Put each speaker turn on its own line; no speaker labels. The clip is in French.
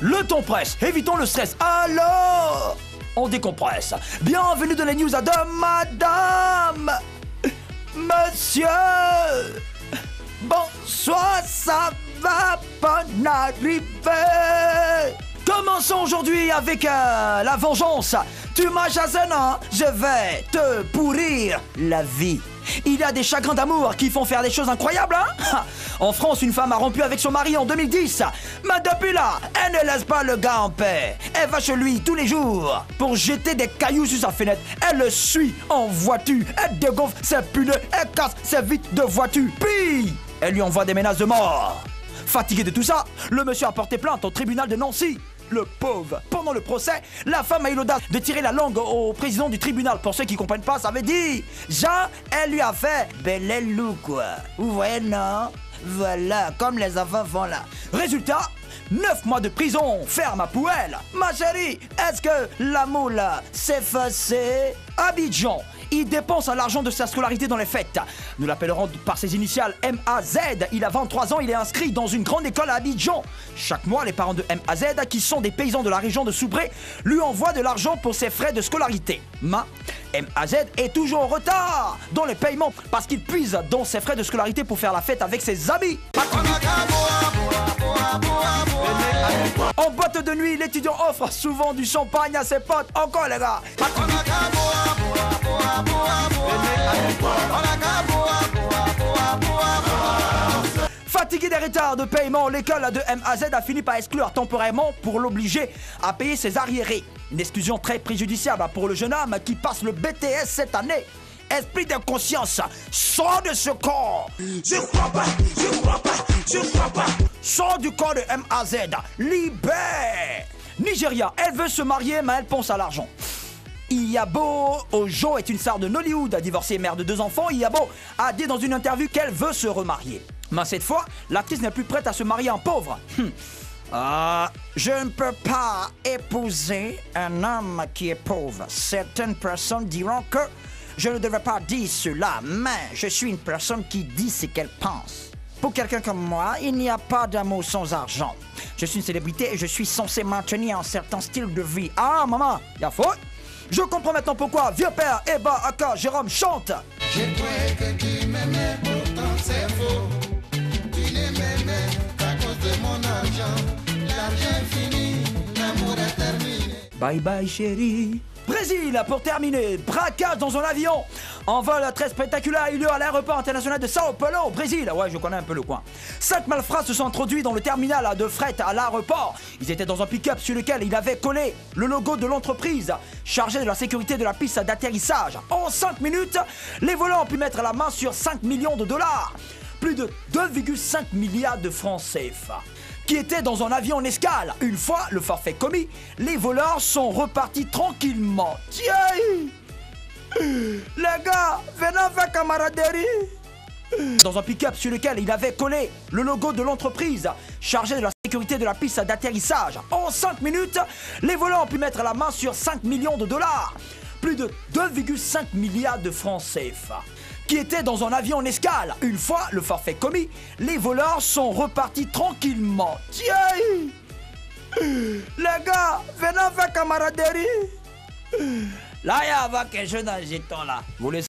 Le temps presse, évitons le stress. Alors, on décompresse. Bienvenue dans les news de madame, monsieur. Bonsoir, ça va, bonne arrivée. Commençons aujourd'hui avec la vengeance. Tu m'as chassé, non? Je vais te pourrir la vie. Il y a des chagrins d'amour qui font faire des choses incroyables, hein? En France, une femme a rompu avec son mari en 2010. Mais depuis là, elle ne laisse pas le gars en paix. Elle va chez lui tous les jours pour jeter des cailloux sur sa fenêtre. Elle le suit en voiture. Elle dégonfle ses pneus. Elle casse ses vitres de voiture. Puis, elle lui envoie des menaces de mort. Fatigué de tout ça, le monsieur a porté plainte au tribunal de Nancy. Le pauvre. Pendant le procès, la femme a eu l'audace de tirer la langue au président du tribunal. Pour ceux qui comprennent pas, ça veut dire Jean, elle lui a fait belle loup, quoi. Vous voyez, non? Voilà, comme les enfants font là. Résultat, 9 mois de prison ferme à poêle. Ma chérie, est-ce que l'amour là s'est effacé? Abidjan, il dépense l'argent de sa scolarité dans les fêtes. Nous l'appellerons par ses initiales MAZ. Il a 23 ans, il est inscrit dans une grande école à Abidjan. Chaque mois, les parents de MAZ, qui sont des paysans de la région de Soubré, lui envoient de l'argent pour ses frais de scolarité. Mais MAZ est toujours en retard dans les paiements parce qu'il puise dans ses frais de scolarité pour faire la fête avec ses amis. En boîte de nuit, l'étudiant offre souvent du champagne à ses potes. Encore les gars. Fatigué des retards de paiement, l'école de MAZ a fini par exclure temporairement pour l'obliger à payer ses arriérés. Une exclusion très préjudiciable pour le jeune homme qui passe le BTS cette année. Esprit de conscience, sors de ce corps. Je crois pas, je crois pas, je crois pas. Sors du corps de MAZ, libère. Nigeria, elle veut se marier mais elle pense à l'argent. Iyabo Ojo est une star de Nollywood, divorcée, mère de 2 enfants. Iyabo a dit dans une interview qu'elle veut se remarier. Mais cette fois, l'actrice n'est plus prête à se marier en pauvre. Je ne peux pas épouser un homme qui est pauvre. Certaines personnes diront que je ne devrais pas dire cela, mais je suis une personne qui dit ce qu'elle pense. Pour quelqu'un comme moi, il n'y a pas d'amour sans argent. Je suis une célébrité et je suis censé maintenir un certain style de vie. Ah, maman, y'a faute? Je comprends maintenant pourquoi Vieux Père, Eba, Aka, Jérôme chante.
Je croyais que tu m'aimais, pourtant c'est faux. Tu ne m'aimais qu'à cause de mon argent. L'argent est fini, l'amour est terminé.
Bye bye chérie. Brésil, pour terminer, braquage dans un avion. Un vol très spectaculaire a eu lieu à l'aéroport international de Sao Paulo, au Brésil. Ouais, je connais un peu le coin. 5 malfrats se sont introduits dans le terminal de fret à l'aéroport. Ils étaient dans un pick-up sur lequel il avait collé le logo de l'entreprise chargée de la sécurité de la piste d'atterrissage. En 5 minutes, les volants ont pu mettre la main sur 5 millions de dollars. Plus de 2,5 milliards de francs CFA. Qui était dans un avion en escale. Une fois le forfait commis, les voleurs sont repartis tranquillement. Tiens! Les gars, venez faire camaraderie. Dans un pick-up sur lequel il avait collé le logo de l'entreprise chargée de la sécurité de la piste d'atterrissage. En 5 minutes, les voleurs ont pu mettre la main sur 5 millions de dollars. Plus de 2,5 milliards de francs CFA. Qui était dans un avion en escale. Une fois le forfait commis, les voleurs sont repartis tranquillement. Tiens! Les gars, venez faire camaraderie. Là, il y a quelque chose dans le jeton là. Vous laissez